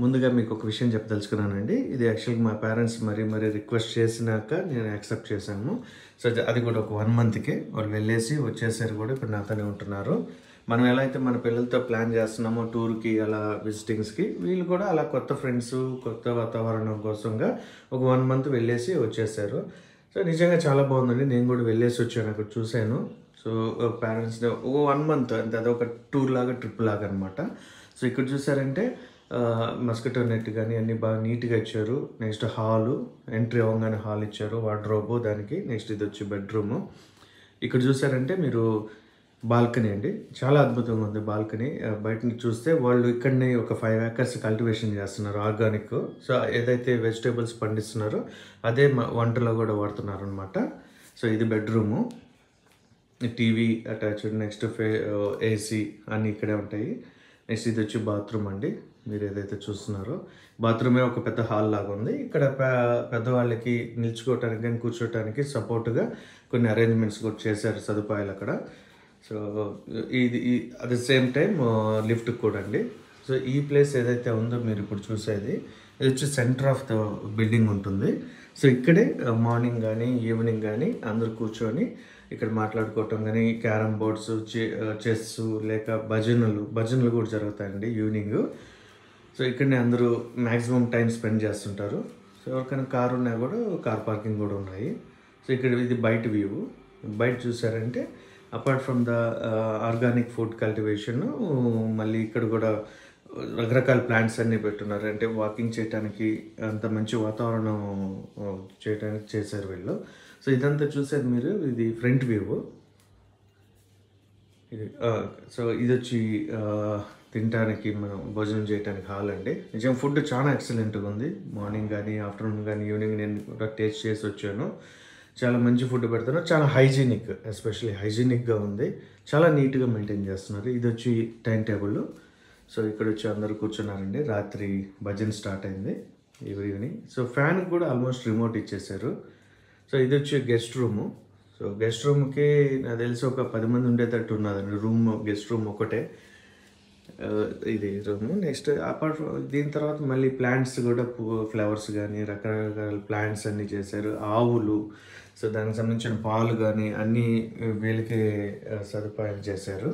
ముందుగా మీకు ఒక విషయం చెప్పదలుచుకున్నానండి. ఇది యాక్చువల్‌గా మా పేరెంట్స్ మరీ రిక్వెస్ట్ చేసినాక నేను యాక్సెప్ట్ చేశాను. సో, అది కూడా ఒక 1 మంత్‌కే వాళ్ళు వెళ్ళేసి వచ్చేసారు కూడా ఇప్పుడు నాతోనే ఉంటున్నారు. మనం ఎలా అయితే మన పిల్లలతో ప్లాన్ చేస్తున్నామో టూర్‌కి అలా విజిటింగ్స్‌కి వీళ్ళు కూడా అలా కొత్త ఫ్రెండ్స్, కొత్త వాతావరణం కోసంగా ఒక 1 మంత్ వెళ్ళేసి వచ్చేసారు. సో, నిజంగా చాలా బాగుందండి. నేను కూడా వెళ్ళేసి వచ్చాను. అక్కడ చూసాను. సో, పేరెంట్స్‌ని ఓ 1 మంత్ అంతే అదొక టూర్ లాగా, ట్రిప్ లాగా అనమాట. సో, ఇక్కడ చూసారంటే మస్కిటో నెట్ గానీ అన్నీ బాగా నీట్‌గా ఇచ్చారు. నెక్స్ట్ హాలు, ఎంట్రీ అవ్వంగానే హాల్ ఇచ్చారు. వార్డ్‌రోబు దానికి. నెక్స్ట్ ఇదొచ్చి బెడ్‌రూము. ఇక్కడ చూసారంటే మీరు బాల్కనీ అండి. చాలా అద్భుతంగా ఉంది బాల్కనీ. బయట నుంచి చూస్తే వాళ్ళు ఇక్కడనే ఒక 5 ఏకర్స్ కల్టివేషన్ చేస్తున్నారు ఆర్గానిక్. సో, ఏదైతే వెజిటబుల్స్ పండిస్తున్నారో అదే వంటలో కూడా వాడుతున్నారనమాట. సో, ఇది bedroom. TV attached next AC అన్నీ ఇక్కడే ఉంటాయి. నెక్స్ట్ ఇది వచ్చి బాత్రూమ్ అండి. మీరు ఏదైతే చూస్తున్నారో బాత్రూమే ఒక పెద్ద హాల్ లాగా ఉంది. ఇక్కడ పెద్దవాళ్ళకి నిల్చుకోవటానికి కానీ కూర్చోటానికి సపోర్ట్గా కొన్ని అరేంజ్మెంట్స్ కూడా చేశారు సదుపాయాలు అక్కడ. సో, ఇది at the same time lift కూడా అండి. సో, ఈ ప్లేస్ ఏదైతే ఉందో మీరు ఇప్పుడు చూసేది ఇది వచ్చి సెంటర్ ఆఫ్ ద బిల్డింగ్ ఉంటుంది. సో, ఇక్కడే మార్నింగ్ కానీ ఈవినింగ్ కానీ అందరూ కూర్చొని ఇక్కడ మాట్లాడుకోవటం కానీ క్యారమ్ బోర్డ్స్, చెస్ లేక భజనలు కూడా జరుగుతాయండి ఈవినింగ్. సో, ఇక్కడనే అందరూ మ్యాక్సిమం టైం స్పెండ్ చేస్తుంటారు. సో, ఎవరికైనా కారు ఉన్నా కూడా కార్ పార్కింగ్ కూడా ఉన్నాయి. సో, ఇక్కడ ఇది బయట వ్యూ. బయట చూసారంటే apart from the organic food cultivation మళ్ళీ ఇక్కడ కూడా రకరకాల ప్లాంట్స్ అన్నీ పెట్టున్నారు. అంటే వాకింగ్ చేయడానికి అంత మంచి వాతావరణం చేయడానికి చేశారు వీళ్ళు. సో, ఇదంతా చూసేది మీరు ఇది ఫ్రంట్ వ్యూ. ఇది సో, ఇదొచ్చి తినటానికి మనం భోజనం చేయడానికి హాల్ అండి. నిజంగా ఫుడ్ చాలా ఎక్సలెంట్‌గా ఉంది. మార్నింగ్ కానీ, ఆఫ్టర్‌నూన్ కానీ, ఈవినింగ్ నేను కూడా టేస్ట్ చేసి వచ్చాను. చాలా మంచి ఫుడ్ పెడుతున్నారు. చాలా హైజీనిక్ ఎస్పెషల్లీ హైజీనిక్‌గా ఉంది. చాలా నీట్‌గా మెయింటైన్ చేస్తున్నారు. ఇదొచ్చి టైమ్ టేబుల్. సో, ఇక్కడొచ్చి అందరూ కూర్చున్నారండి. రాత్రి భజన స్టార్ట్ అయింది ఈవినింగ్. సో, ఫ్యాన్‌కి కూడా ఆల్మోస్ట్ రిమోట్ ఇచ్చేశారు. సో, ఇదొచ్చి గెస్ట్ రూము. సో, గెస్ట్ రూమ్‌కి నాకు తెలిసి ఒక 10 మంది ఉండేటట్టు ఉన్నదండి. గెస్ట్ రూమ్ ఒకటే. ఇది రూము. నెక్స్ట్ అపార్ట్ ఫ్రమ్ దీని తర్వాత మళ్ళీ ప్లాంట్స్ కూడా ఫ్లవర్స్ కానీ రకరకాల ప్లాంట్స్ అన్నీ చేశారు. ఆవులు, సో దానికి సంబంధించిన పాలు కానీ అన్నీ వీళ్ళకి సదుపాయం చేశారు.